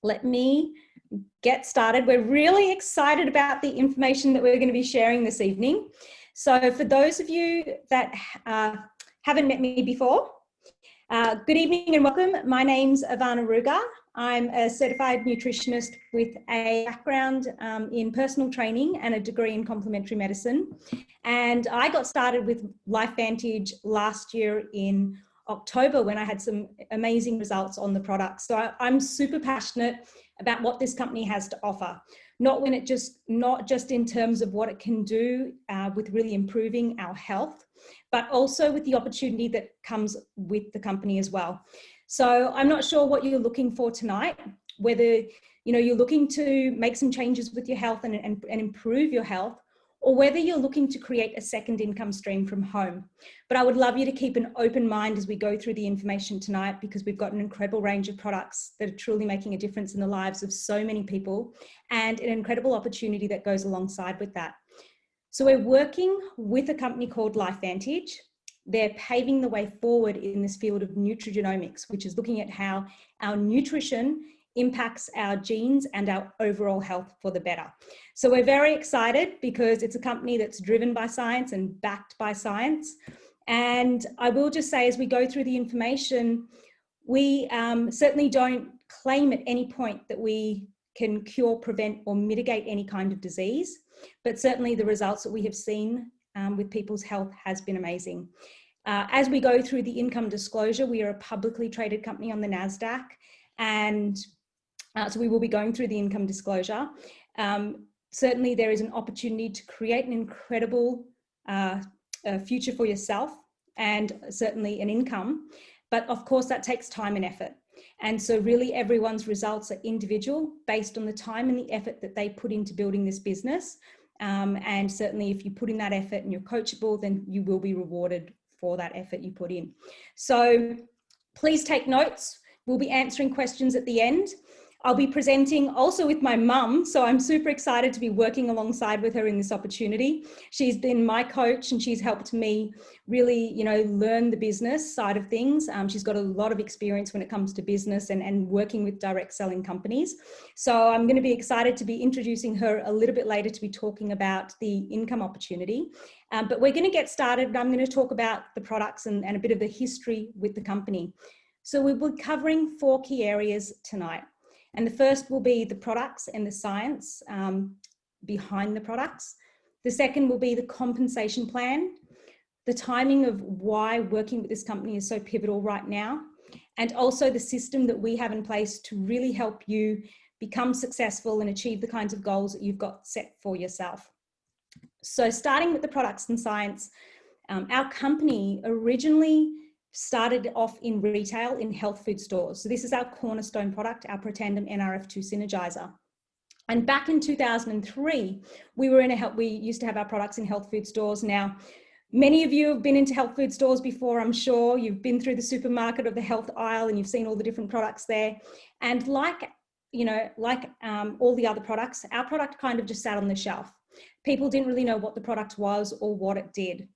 let me get started. We're really excited about the information that we're going to be sharing this evening. So for those of you that haven't met me before, good evening and welcome. My name's Ivanna. I'm a certified nutritionist with a background in personal training and a degree in complementary medicine. And I got started with LifeVantage last year in October when I had some amazing results on the product. So I'm super passionate about what this company has to offer. Not just in terms of what it can do with really improving our health, but also with the opportunity that comes with the company as well. So I'm not sure what you're looking for tonight, whether you're looking to make some changes with your health and improve your health, or whether you're looking to create a second income stream from home. But I would love you to keep an open mind as we go through the information tonight, because we've got an incredible range of products that are truly making a difference in the lives of so many people, and an incredible opportunity that goes alongside with that. So we're working with a company called LifeVantage. They're paving the way forward in this field of nutrigenomics, which is looking at how our nutrition impacts our genes and our overall health for the better. So we're very excited because it's a company that's driven by science and backed by science. And I will just say, as we go through the information, we certainly don't claim at any point that we can cure, prevent, or mitigate any kind of disease. But certainly the results that we have seen with people's health has been amazing. As we go through the income disclosure, we are a publicly traded company on the NASDAQ. And so we will be going through the income disclosure. Certainly there is an opportunity to create an incredible future for yourself, and certainly an income. But of course that takes time and effort. And so really everyone's results are individual based on the time and the effort that they put into building this business. And certainly if you put in that effort and you're coachable, then you will be rewarded for that effort you put in. So please take notes. We'll be answering questions at the end. I'll be presenting also with my mum, so I'm super excited to be working alongside with her in this opportunity. She's been my coach and she's helped me really, learn the business side of things. She's got a lot of experience when it comes to business and working with direct selling companies. So I'm going to be excited to be introducing her a little bit later to be talking about the income opportunity. But we're going to get started. I'm going to talk about the products and a bit of the history with the company. So we'll be covering 4 key areas tonight. And the first will be the products and the science behind the products. The second will be the compensation plan, the timing of why working with this company is so pivotal right now, and also the system that we have in place to really help you become successful and achieve the kinds of goals that you've got set for yourself. So starting with the products and science, our company originally started off in retail in health food stores. So this is our cornerstone product, our Protandim NRF2 Synergizer. And back in 2003, we used to have our products in health food stores. Now, many of you have been into health food stores before, I'm sure. You've been through the supermarket or the health aisle and you've seen all the different products there. And like all the other products, our product kind of just sat on the shelf. People didn't really know what the product was or what it did.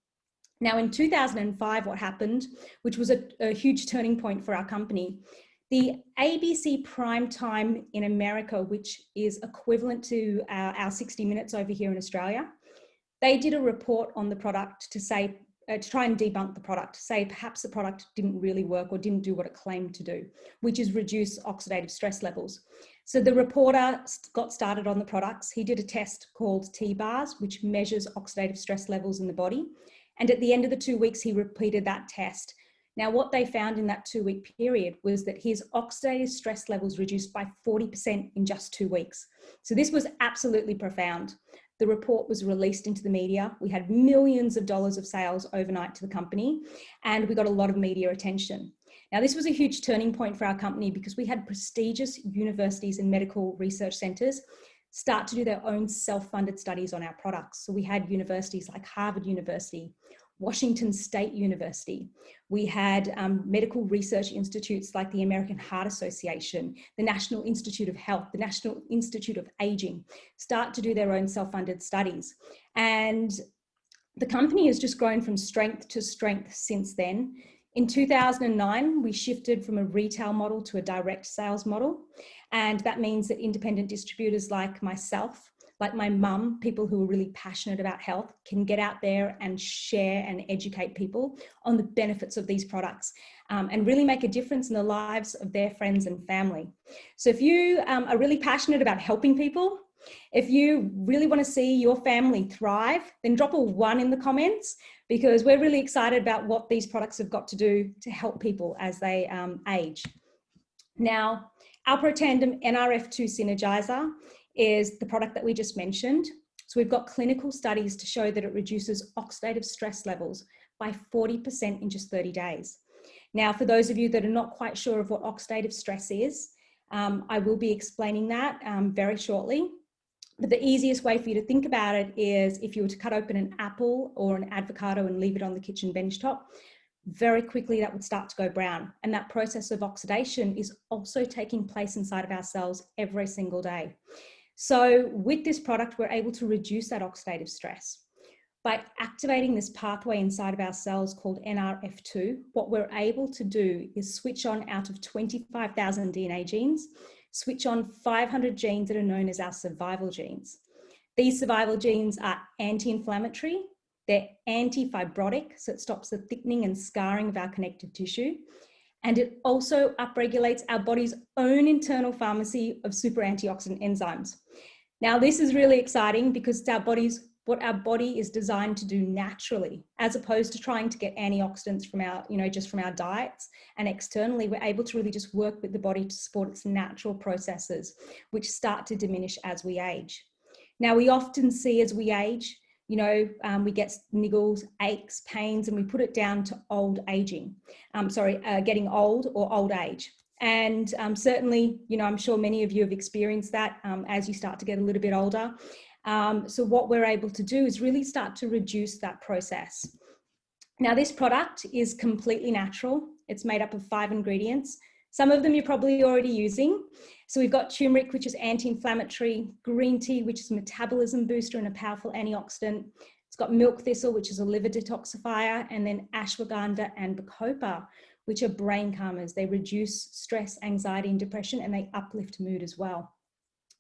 Now, in 2005, what happened, which was a huge turning point for our company, the ABC prime time in America, which is equivalent to our 60 Minutes over here in Australia, they did a report on the product to say, to try and debunk the product, to say perhaps the product didn't really work or didn't do what it claimed to do, which is reduce oxidative stress levels. So the reporter got started on the products. He did a test called T-bars, which measures oxidative stress levels in the body. And at the end of the 2 weeks, he repeated that test. Now, what they found in that 2-week period was that his oxidative stress levels reduced by 40% in just 2 weeks. So this was absolutely profound. The report was released into the media. We had millions of dollars of sales overnight to the company, and we got a lot of media attention. Now, this was a huge turning point for our company because we had prestigious universities and medical research centers start to do their own self-funded studies on our products. So we had universities like Harvard University, Washington State University. We had medical research institutes like the American Heart Association, the National Institute of Health, the National Institute of Aging, start to do their own self-funded studies. And the company has just grown from strength to strength since then. In 2009, we shifted from a retail model to a direct sales model. And that means that independent distributors like myself, like my mum, people who are really passionate about health, can get out there and share and educate people on the benefits of these products and really make a difference in the lives of their friends and family. So if you are really passionate about helping people, if you really want to see your family thrive, then drop a 1 in the comments, because we're really excited about what these products have got to do to help people as they age. Now, our Protandem NRF2 Synergizer is the product that we just mentioned. So we've got clinical studies to show that it reduces oxidative stress levels by 40% in just 30 days. Now, for those of you that are not quite sure of what oxidative stress is, I will be explaining that very shortly. But the easiest way for you to think about it is if you were to cut open an apple or an avocado and leave it on the kitchen bench top, very quickly that would start to go brown. And that process of oxidation is also taking place inside of our cells every single day. So with this product, we're able to reduce that oxidative stress. By activating this pathway inside of our cells called NRF2, what we're able to do is switch on out of 25,000 DNA genes, switch on 500 genes that are known as our survival genes. These survival genes are anti-inflammatory, they're anti-fibrotic, so it stops the thickening and scarring of our connective tissue, and it also upregulates our body's own internal pharmacy of super antioxidant enzymes. Now, this is really exciting because it's what our body is designed to do naturally, as opposed to trying to get antioxidants from our, just from our diets. And externally, we're able to really just work with the body to support its natural processes, which start to diminish as we age. Now, we often see as we age, we get niggles, aches, pains, and we put it down to old aging. Getting old or old age. And certainly, I'm sure many of you have experienced that as you start to get a little bit older. So what we're able to do is really start to reduce that process. Now, this product is completely natural. It's made up of 5 ingredients. Some of them you're probably already using. So we've got turmeric, which is anti-inflammatory, green tea, which is a metabolism booster and a powerful antioxidant. It's got milk thistle, which is a liver detoxifier, and then ashwagandha and bacopa, which are brain calmers. They reduce stress, anxiety, and depression, and they uplift mood as well.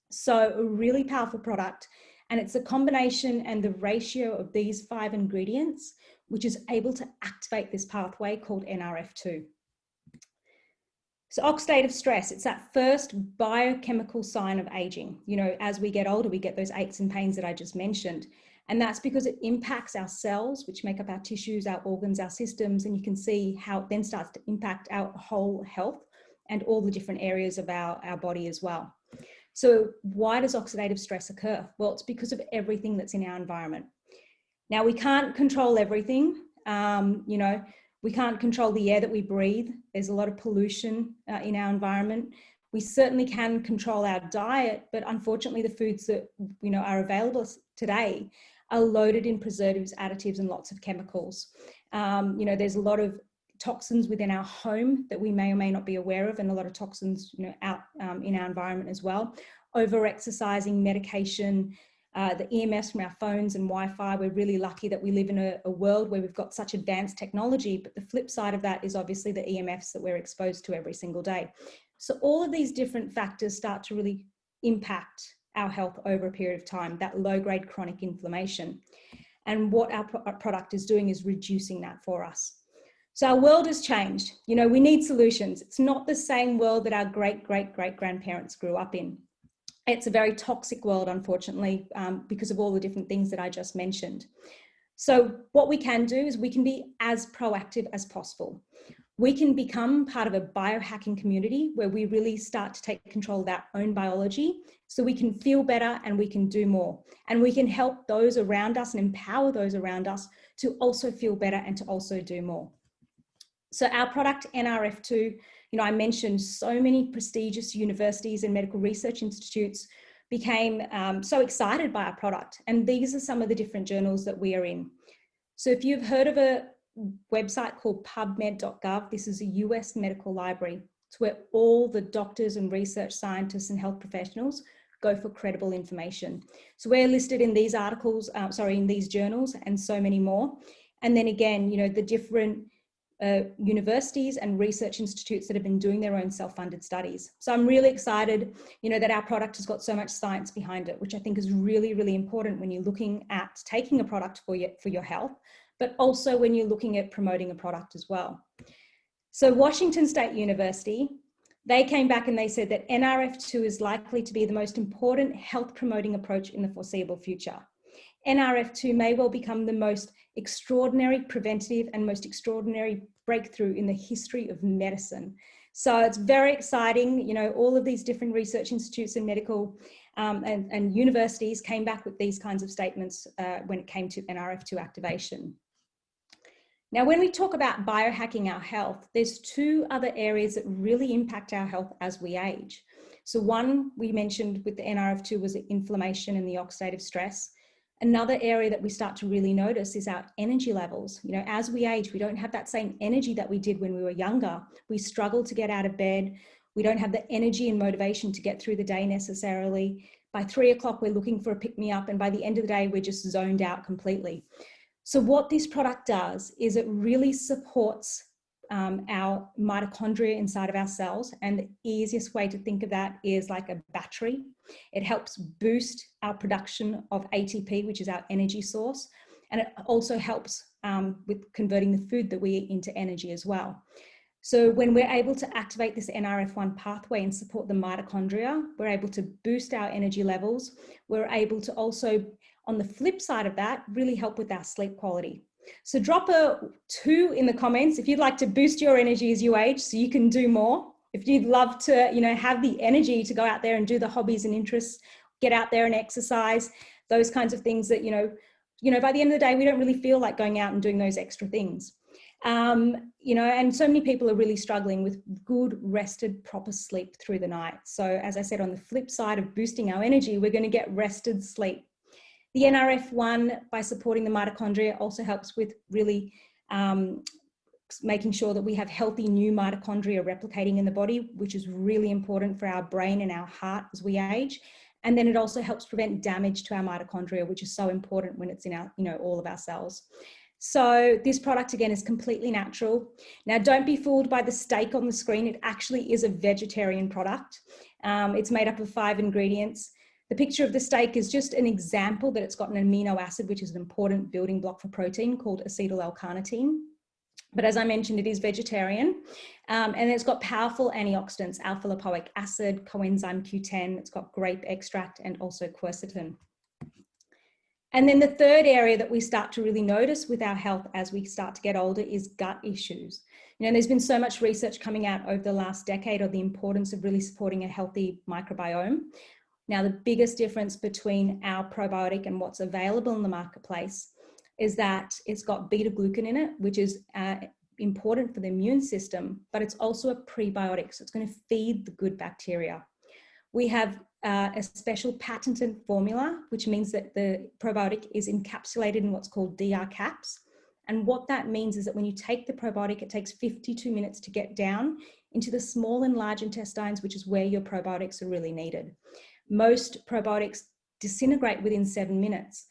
So a really powerful product. And it's a combination and the ratio of these 5 ingredients, which is able to activate this pathway called NRF2. So oxidative stress, it's that first biochemical sign of aging. As we get older, we get those aches and pains that I just mentioned. And that's because it impacts our cells, which make up our tissues, our organs, our systems. And you can see how it then starts to impact our whole health and all the different areas of our body as well. So why does oxidative stress occur? Well, it's because of everything that's in our environment. Now, we can't control everything. We can't control the air that we breathe. There's a lot of pollution in our environment. We certainly can control our diet, but unfortunately the foods that are available today are loaded in preservatives, additives, and lots of chemicals. There's a lot of toxins within our home that we may or may not be aware of, and a lot of toxins out in our environment as well. Over-exercising, medication, the EMFs from our phones and Wi-Fi. We're really lucky that we live in a world where we've got such advanced technology, but the flip side of that is obviously the EMFs that we're exposed to every single day. So all of these different factors start to really impact our health over a period of time, that low-grade chronic inflammation. And what our product is doing is reducing that for us. So our world has changed. We need solutions. It's not the same world that our great-great-great-grandparents grew up in. It's a very toxic world, unfortunately, because of all the different things that I just mentioned. So what we can do is we can be as proactive as possible. We can become part of a biohacking community where we really start to take control of our own biology so we can feel better and we can do more. And we can help those around us and empower those around us to also feel better and to also do more. So our product NRF2, I mentioned so many prestigious universities and medical research institutes became so excited by our product. And these are some of the different journals that we are in. So if you've heard of a website called pubmed.gov, this is a US medical library. It's where all the doctors and research scientists and health professionals go for credible information. So we're listed in these articles, in these journals and so many more. And then again, the different universities and research institutes that have been doing their own self-funded studies. So I'm really excited, that our product has got so much science behind it, which I think is really, really important when you're looking at taking a product for your health, but also when you're looking at promoting a product as well. So Washington State University, they came back and they said that NRF2 is likely to be the most important health promoting approach in the foreseeable future. NRF2 may well become the most extraordinary preventative and most extraordinary breakthrough in the history of medicine. So it's very exciting. All of these different research institutes and medical and universities came back with these kinds of statements when it came to NRF2 activation. Now, when we talk about biohacking our health, there's two other areas that really impact our health as we age. So one we mentioned with the NRF2 was the inflammation and the oxidative stress. Another area that we start to really notice is our energy levels. As we age, we don't have that same energy that we did when we were younger. We struggle to get out of bed. We don't have the energy and motivation to get through the day necessarily. By 3 o'clock, we're looking for a pick-me-up, and by the end of the day, we're just zoned out completely. So what this product does is it really supports our mitochondria inside of our cells. And the easiest way to think of that is like a battery. It helps boost our production of ATP, which is our energy source. And it also helps with converting the food that we eat into energy as well. So when we're able to activate this NRF1 pathway and support the mitochondria, we're able to boost our energy levels. We're able to also, on the flip side of that, really help with our sleep quality. So drop a 2 in the comments if you'd like to boost your energy as you age so you can do more. If you'd love to, have the energy to go out there and do the hobbies and interests, get out there and exercise, those kinds of things that, by the end of the day, we don't really feel like going out and doing those extra things. And so many people are really struggling with good, rested, proper sleep through the night. So as I said, on the flip side of boosting our energy, we're going to get rested sleep. The NRF1, by supporting the mitochondria, also helps with really making sure that we have healthy new mitochondria replicating in the body, which is really important for our brain and our heart as we age. And then it also helps prevent damage to our mitochondria, which is so important when it's in our, all of our cells. So this product, again, is completely natural. Now, don't be fooled by the steak on the screen. It actually is a vegetarian product. It's made up of 5 ingredients. The picture of the steak is just an example that it's got an amino acid, which is an important building block for protein, called acetyl L-carnitine. But as I mentioned, it is vegetarian, and it's got powerful antioxidants, alpha-lipoic acid, coenzyme Q10, it's got grape extract, and also quercetin. And then the third area that we start to really notice with our health as we start to get older is gut issues. There's been so much research coming out over the last decade on the importance of really supporting a healthy microbiome. Now, the biggest difference between our probiotic and what's available in the marketplace is that it's got beta-glucan in it, which is important for the immune system, but it's also a prebiotic, so it's going to feed the good bacteria. We have a special patented formula, which means that the probiotic is encapsulated in what's called DR caps. And what that means is that when you take the probiotic, it takes 52 minutes to get down into the small and large intestines, which is where your probiotics are really needed. Most probiotics disintegrate within 7 minutes.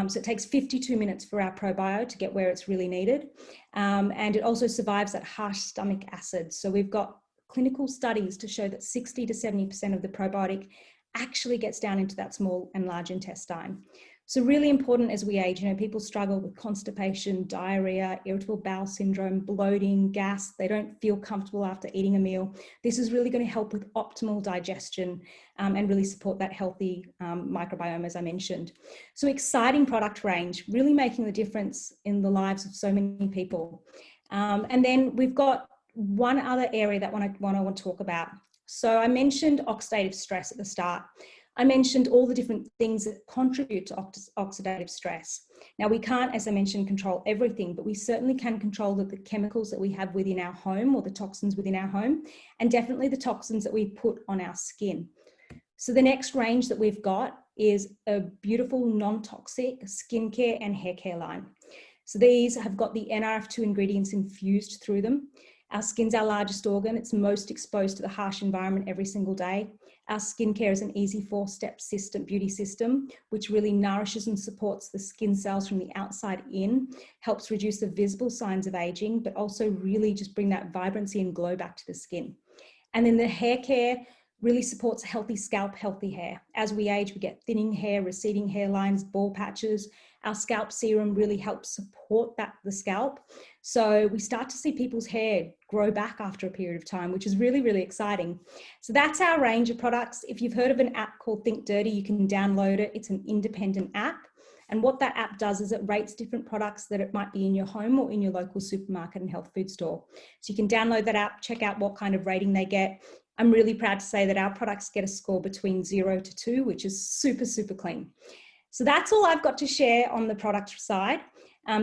So it takes 52 minutes for our probio to get where it's really needed. And it also survives that harsh stomach acid. So we've got clinical studies to show that 60 to 70% of the probiotic actually gets down into that small and large intestine. So really important as we age. People struggle with constipation, diarrhea, irritable bowel syndrome, bloating, gas. They don't feel comfortable after eating a meal. This is really going to help with optimal digestion and really support that healthy microbiome, as I mentioned. So exciting product range, really making the difference in the lives of so many people. And then we've got one other area that I want to talk about. So I mentioned oxidative stress at the start. I mentioned all the different things that contribute to oxidative stress. Now, we can't, as I mentioned, control everything, but we certainly can control the chemicals that we have within our home, or the toxins within our home, and definitely the toxins that we put on our skin. So the next range that we've got is a beautiful non-toxic skincare and hair care line. So these have got the NRF2 ingredients infused through them. Our skin's our largest organ. It's most exposed to the harsh environment every single day. Our skincare is an easy 4-step system, beauty system, which really nourishes and supports the skin cells from the outside in, helps reduce the visible signs of aging, but also really just bring that vibrancy and glow back to the skin. And then the hair care really supports a healthy scalp, healthy hair. As we age, we get thinning hair, receding hairlines, bald patches. Our scalp serum really helps support the scalp. So we start to see people's hair grow back after a period of time, which is really, really exciting. So that's our range of products. If you've heard of an app called Think Dirty, you can download it. It's an independent app. And what that app does is it rates different products that it might be in your home or in your local supermarket and health food store. So you can download that app, check out what kind of rating they get. I'm really proud to say that our products get a score between 0 to 2, which is super, super clean. So that's all I've got to share on the product side.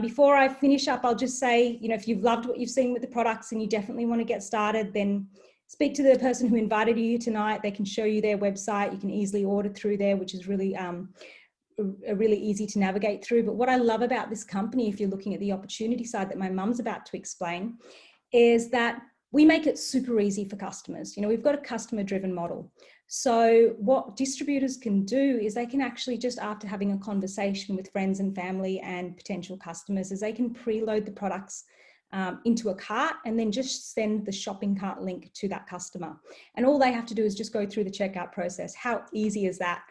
Before I finish up, I'll just say, if you've loved what you've seen with the products and you definitely want to get started, then speak to the person who invited you tonight. They can show you their website. You can easily order through there, which is really really easy to navigate through. But what I love about this company, if you're looking at the opportunity side that my mum's about to explain, is that we make it super easy for customers. We've got a customer driven model. So what distributors can do is they can actually, just after having a conversation with friends and family and potential customers, is they can preload the products into a cart and then just send the shopping cart link to that customer. And all they have to do is just go through the checkout process. How easy is that?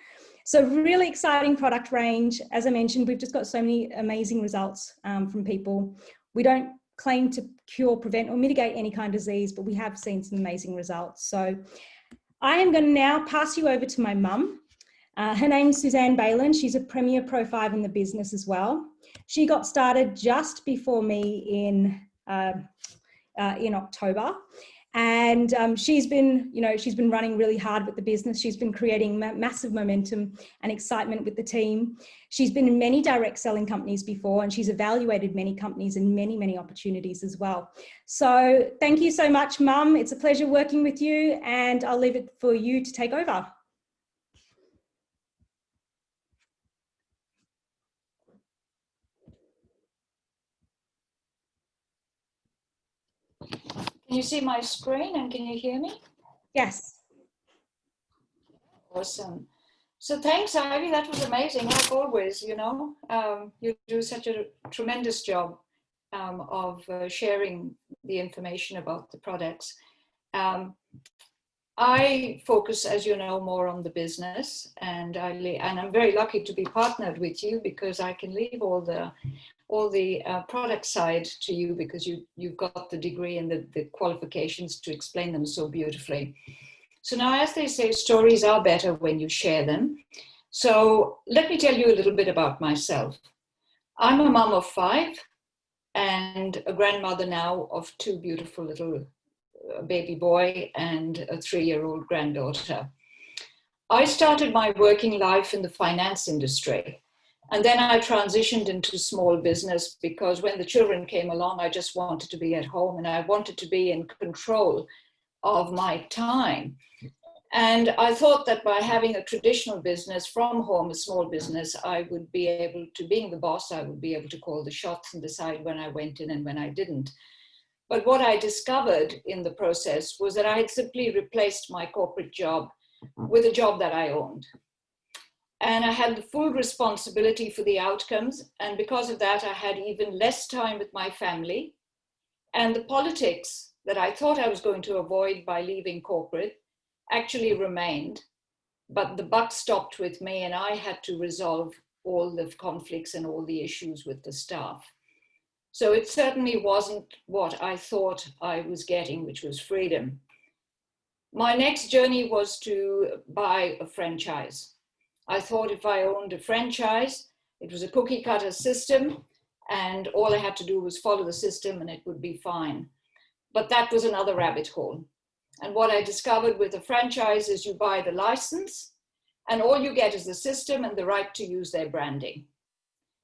So really exciting product range. As I mentioned, we've just got so many amazing results from people. We don't claim to cure, prevent, or mitigate any kind of disease, but we have seen some amazing results. So I am going to now pass you over to my mum. Her name's Suzanne Balen. She's a Premier Pro 5 in the business as well. She got started just before me in October. And she's been running really hard with the business. She's been creating massive momentum and excitement with the team. She's been in many direct selling companies before, and she's evaluated many companies and many, many opportunities as well. So thank you so much, Mum. It's a pleasure working with you, and I'll leave it for you to take over. Can you see my screen and can you hear me? Yes. Awesome. So thanks, Ivy. That was amazing. Like always, you do such a tremendous job of sharing the information about the products. I focus, as you know, more on the business, and I'm very lucky to be partnered with you because I can leave all the product side to you because you've got the degree and the qualifications to explain them so beautifully. So now, as they say, stories are better when you share them. So let me tell you a little bit about myself. I'm a mom of 5 and a grandmother now of 2 beautiful little baby boy and a 3-year-old granddaughter. I started my working life in the finance industry. And then I transitioned into small business because when the children came along, I just wanted to be at home and I wanted to be in control of my time. And I thought that by having a traditional business from home, a small business, I would be able to, being the boss, I would be able to call the shots and decide when I went in and when I didn't. But what I discovered in the process was that I had simply replaced my corporate job with a job that I owned. And I had the full responsibility for the outcomes. And because of that, I had even less time with my family. And the politics that I thought I was going to avoid by leaving corporate actually remained. But the buck stopped with me and I had to resolve all the conflicts and all the issues with the staff. So it certainly wasn't what I thought I was getting, which was freedom. My next journey was to buy a franchise. I thought if I owned a franchise, it was a cookie cutter system and all I had to do was follow the system and it would be fine. But that was another rabbit hole. And what I discovered with a franchise is you buy the license and all you get is the system and the right to use their branding.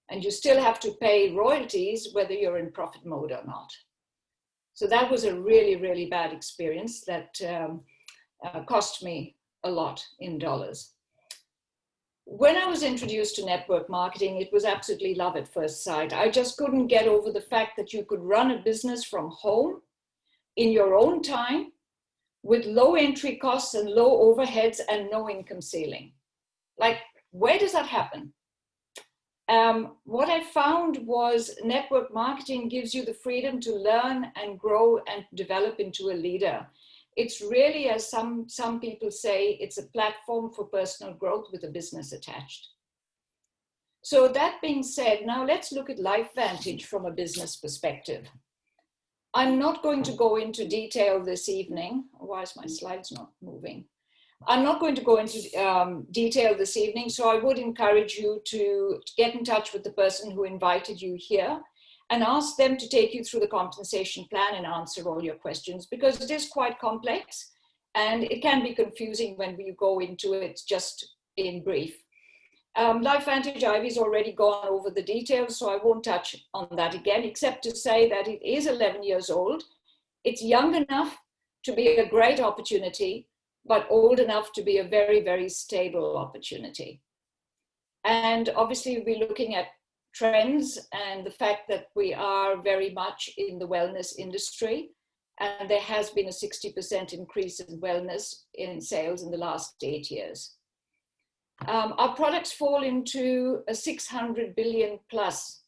And you still have to pay royalties whether you're in profit mode or not. So that was a really, really bad experience that cost me a lot in dollars. When I was introduced to network marketing, it was absolutely love at first sight. I just couldn't get over the fact that you could run a business from home in your own time with low entry costs and low overheads and no income ceiling. Like, where does that happen? What I found was network marketing gives you the freedom to learn and grow and develop into a leader. It's really, as some people say, it's a platform for personal growth with a business attached. So that being said, now let's look at LifeVantage from a business perspective. I'm not going to go into detail this evening. Why is my slides not moving? I'm not going to go into detail this evening, so I would encourage you to get in touch with the person who invited you here and ask them to take you through the compensation plan and answer all your questions, because it is quite complex and it can be confusing when you go into it just in brief. LifeVantage, Ivy's already gone over the details, so I won't touch on that again, except to say that it is 11 years old. It's young enough to be a great opportunity, but old enough to be a very, very stable opportunity. And obviously we're looking at trends and the fact that we are very much in the wellness industry. And there has been a 60% increase in wellness in sales in the last 8 years. Our products fall into a 600 billion plus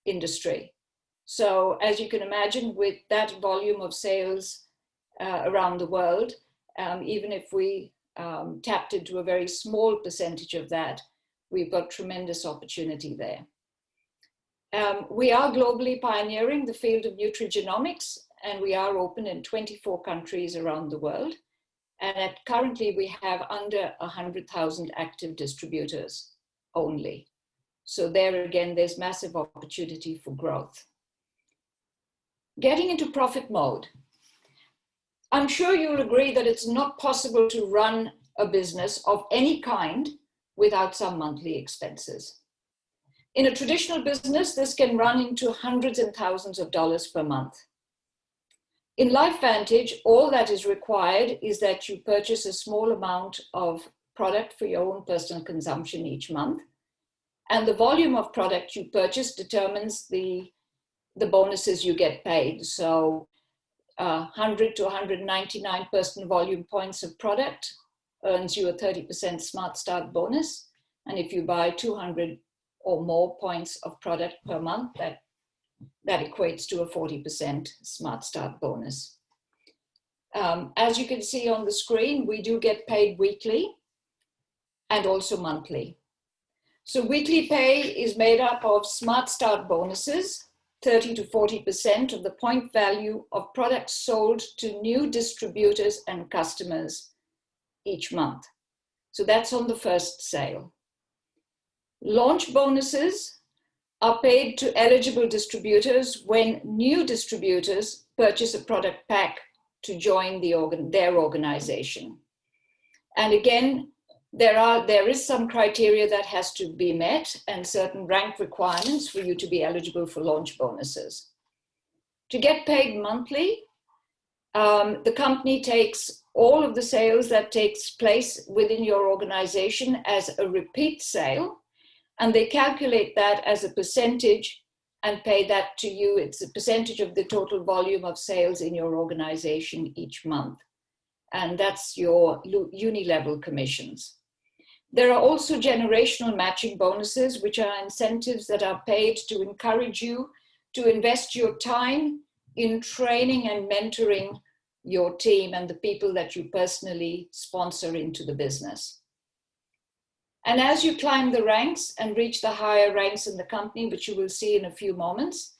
industry. So as you can imagine, with that volume of sales around the world, even if we tapped into a very small percentage of that, we've got tremendous opportunity there. We are globally pioneering the field of nutrigenomics, and we are open in 24 countries around the world. And currently we have under 100,000 active distributors only. So there again, there's massive opportunity for growth. Getting into profit mode. I'm sure you'll agree that it's not possible to run a business of any kind without some monthly expenses. In a traditional business, this can run into hundreds and thousands of dollars per month. In LifeVantage, all that is required is that you purchase a small amount of product for your own personal consumption each month. And the volume of product you purchase determines the bonuses you get paid. So 100 to 199 personal volume points of product earns you a 30% Smart Start bonus. And if you buy 200 or more points of product per month, that equates to a 40% Smart Start bonus. As you can see on the screen, we do get paid weekly and also monthly. So weekly pay is made up of Smart Start bonuses, 30 to 40% of the point value of products sold to new distributors and customers each month. So that's on the first sale. Launch bonuses are paid to eligible distributors when new distributors purchase a product pack to join their organization. And again, there is some criteria that has to be met and certain rank requirements for you to be eligible for launch bonuses. To get paid monthly, the company takes all of the sales that takes place within your organization as a repeat sale, and they calculate that as a percentage and pay that to you. It's a percentage of the total volume of sales in your organization each month. And that's your uni-level commissions. There are also generational matching bonuses, which are incentives that are paid to encourage you to invest your time in training and mentoring your team and the people that you personally sponsor into the business. And as you climb the ranks and reach the higher ranks in the company, which you will see in a few moments,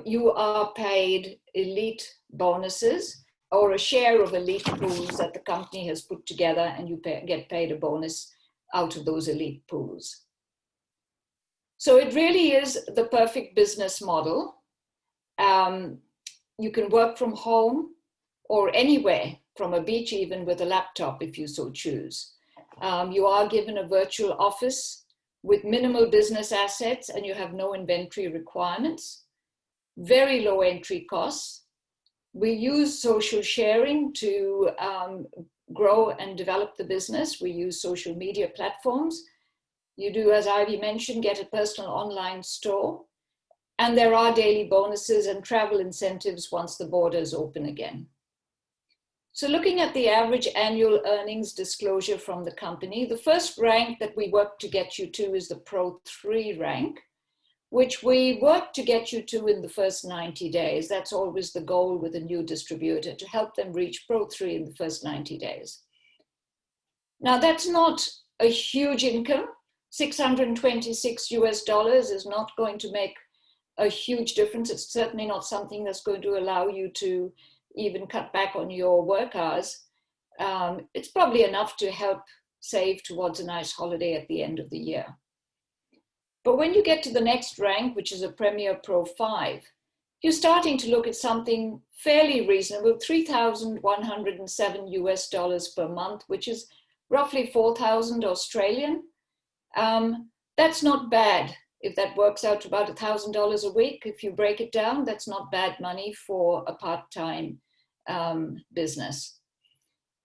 you are paid elite bonuses or a share of elite pools that the company has put together, and you get paid a bonus out of those elite pools. So it really is the perfect business model. You can work from home or anywhere, from a beach even, with a laptop if you so choose. You are given a virtual office with minimal business assets, and you have no inventory requirements. Very low entry costs. We use social sharing to grow and develop the business. We use social media platforms. You do, as Ivy mentioned, get a personal online store. And there are daily bonuses and travel incentives once the borders open again. So looking at the average annual earnings disclosure from the company, the first rank that we work to get you to is the Pro 3 rank, which we work to get you to in the first 90 days. That's always the goal with a new distributor, to help them reach Pro 3 in the first 90 days. Now, that's not a huge income. $626 is not going to make a huge difference. It's certainly not something that's going to allow you to even cut back on your work hours. It's probably enough to help save towards a nice holiday at the end of the year. But when you get to the next rank, which is a Premier Pro 5, you're starting to look at something fairly reasonable, $3,107 per month, which is roughly 4,000 Australian. That's not bad. If that works out to about $1,000 a week, if you break it down, that's not bad money for a part-time business.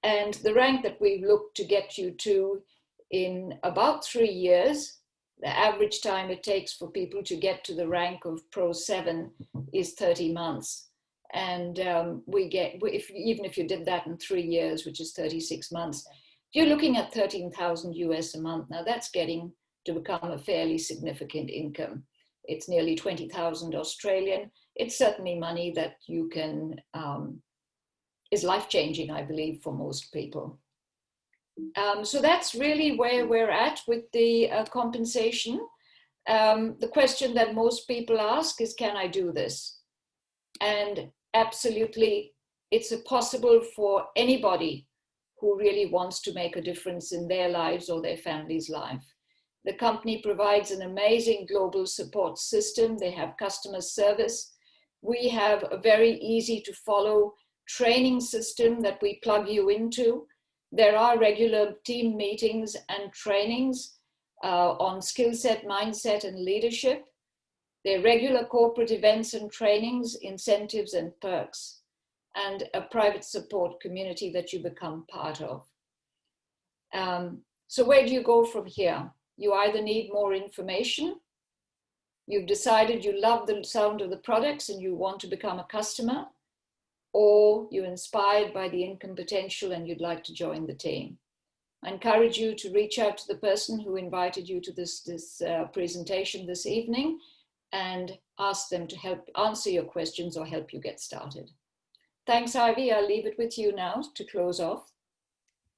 And the rank that we look to get you to in about 3 years, the average time it takes for people to get to the rank of Pro 7 is 30 months. And even if you did that in 3 years, which is 36 months, you're looking at 13,000 US a month. Now that's getting to become a fairly significant income. It's nearly 20,000 Australian. It's certainly money that you can, is life-changing, I believe, for most people. So that's really where we're at with the compensation. The question that most people ask is, can I do this? And absolutely, it's possible for anybody who really wants to make a difference in their lives or their family's life. The company provides an amazing global support system. They have customer service. We have a very easy to follow training system that we plug you into. There are regular team meetings and trainings on skill set, mindset, and leadership. There are regular corporate events and trainings, incentives and perks, and a private support community that you become part of. So where do you go from here? You either need more information, you've decided you love the sound of the products and you want to become a customer, or you're inspired by the income potential and you'd like to join the team. I encourage you to reach out to the person who invited you to this presentation this evening and ask them to help answer your questions or help you get started. Thanks, Ivy. I'll leave it with you now to close off.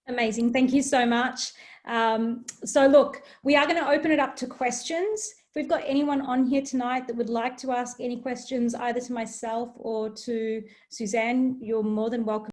Amazing. Thank you so much. So look, we are going to open it up to questions. If we've got anyone on here tonight that would like to ask any questions, either to myself or to Suzanne, you're more than welcome